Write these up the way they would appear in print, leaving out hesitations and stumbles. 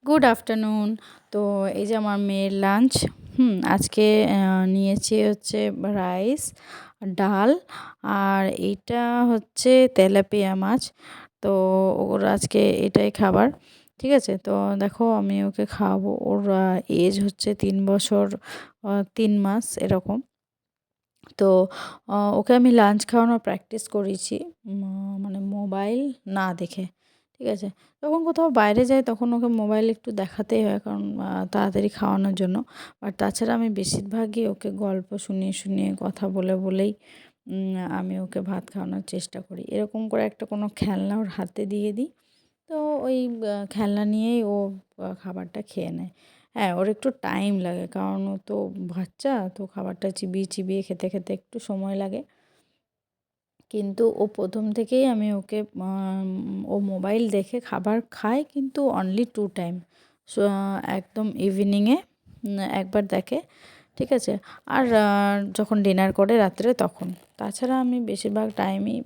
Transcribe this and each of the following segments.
Good afternoon. তো এই যে আমার মেয়ের লাঞ্চ। আজকে নিয়েছি হচ্ছে রাইস, ডাল, আর এইটা হচ্ছে তেলাপিয়া মাছ। তো ওর আজকে এটাই খাবার। ঠিক আছে, তো দেখো আমি ওকে খাওয়াবো। ওর এজ হচ্ছে 3 বছর 3 মাস এরকম। তো ওকে আমি লাঞ্চ খাওয়ানোর প্র্যাকটিস করিয়েছি, মানে মোবাইল না দেখে। ঠিক আছে, যখন কোথাও বাইরে যাই তখন ওকে মোবাইল একটু দেখাতেই হয়, কারণ তাড়াতাড়ি খাওয়ানোর জন্য। আর তাছাড়া আমি বেশিরভাগই ওকে গল্প শুনিয়ে শুনিয়ে কথা বলে বলেই আমি ওকে ভাত খাওয়ানোর চেষ্টা করি। এরকম করে একটা কোনো খেলনা ওর হাতে দিয়ে দিই, তো ওই খেলনা নিয়েই ও খাবারটা খেয়ে নেয়। হ্যাঁ, ওর একটু টাইম লাগে, কারণ ও তো বাচ্চা, তো খাবারটা চিবিয়ে চিবিয়ে খেতে খেতে একটু সময় লাগে। কিন্তু ও প্রথম থেকেই আমি ওকে ও মোবাইল দেখে খাবার খায়, কিন্তু অনলি 2 টাইম। সো একদম ইভিনিংয়ে একবার দেখে, ঠিক আছে। আর যখন ডিনার করে রাত্রে তখন। তাছাড়া আমি বেশিরভাগ টাইমই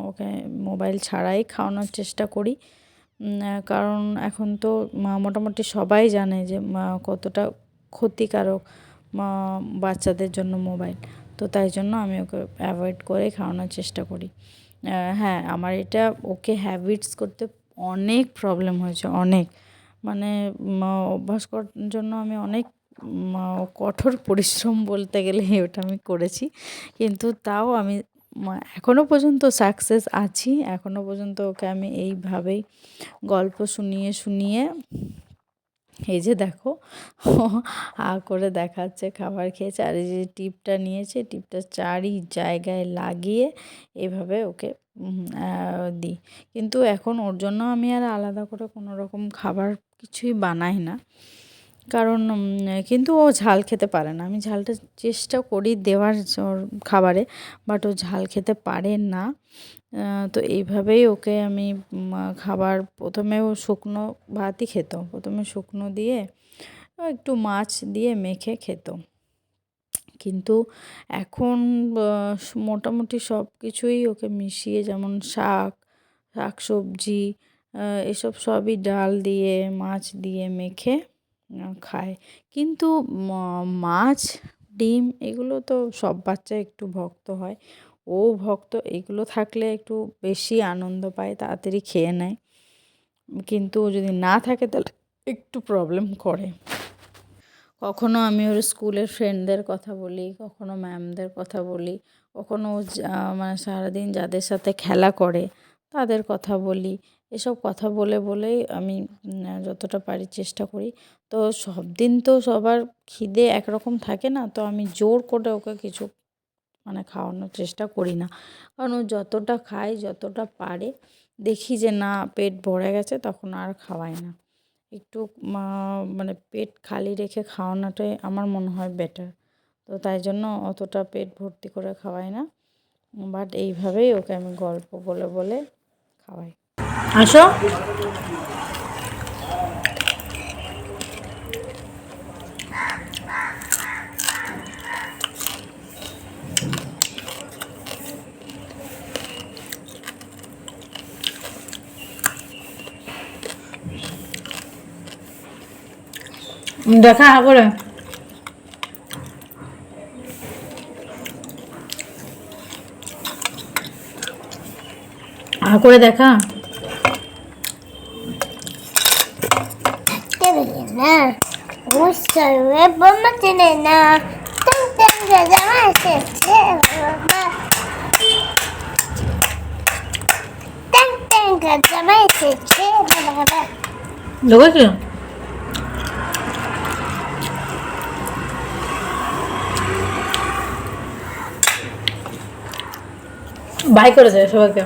ওকে মোবাইল ছাড়াই খাওয়ানোর চেষ্টা করি। কারণ এখন তো মোটামুটি সবাই জানে যে কতটা ক্ষতিকারক বাচ্চাদের জন্য মোবাইল। তো তাই জন্য আমি ওকে অ্যাভয়েড করে খাওয়ানোর চেষ্টা করি। হ্যাঁ, আমার এটা ওকে হ্যাবিটস করতে অনেক প্রবলেম হয়েছে, অনেক। মানে অভ্যাস করার জন্য আমি অনেক কঠোর পরিশ্রম বলতে গেলে ওটা আমি করেছি। কিন্তু তাও আমি এখনও পর্যন্ত সাকসেস আছি। এখনও পর্যন্ত ওকে আমি এইভাবেই গল্প শুনিয়ে শুনিয়ে, এই যে দেখো করে দেখাচ্ছে খাবার খেয়েছে, আর এই যে টিপটা নিয়েছে, টিপটা চারি জায়গায় লাগিয়ে এভাবে ওকে দিই। কিন্তু এখন ওর জন্য আমি আর আলাদা করে কোনো রকম খাবার কিছুই বানাই না, কারণ কিন্তু ও ঝাল খেতে পারে না। আমি ঝালটা চেষ্টা করি দেওয়ার ওর খাবারে, বাট ও ঝাল খেতে পারে না। তো এইভাবেই ওকে আমি খাবার, প্রথমে ও শুকনো ভাতই খেত, প্রথমে শুকনো দিয়ে একটু মাছ দিয়ে মেখে খেত। কিন্তু এখন মোটামুটি সব কিছুই ওকে মিশিয়ে, যেমন শাক সবজি, এসব সবই ডাল দিয়ে মাছ দিয়ে মেখে খায়। কিন্তু মাছ ডিম এগুলো তো সব বাচ্চা একটু ভক্ত হয়, ও ভক্ত। এগুলো থাকলে একটু বেশি আনন্দ পায়, তাড়াতাড়ি খেয়ে নেয়। কিন্তু যদি না থাকে তাহলে একটু প্রবলেম করে। কখনো আমি ওর স্কুলের ফ্রেন্ডদের কথা বলি, কখনো ম্যামদের কথা বলি, কখনো মানে সারাদিন যাদের সাথে খেলা করে তাদের কথা বলি। এসব কথা বলে বলেই আমি যতটা পারি চেষ্টা করি। তো সব দিন তো সবার খিদে একরকম থাকে না, তো আমি জোর করে ওকে কিছু মানে খাওয়ানোর চেষ্টা করি না। কারণ ও যতটা খায়, যতটা পারে, দেখি যে না পেট ভরে গেছে, তখন আর খাওয়াই না। একটু মানে পেট খালি রেখে খাওয়ানোটাই আমার মনে হয় বেটার। তো তাই জন্য অতটা পেট ভর্তি করে খাওয়াই না, বাট এইভাবেই ওকে আমি গল্প বলে বলে খাওয়াই। আসো, দেখা করে করে দেখা। দেখেছো, বাই করে দেয় সবাইকে।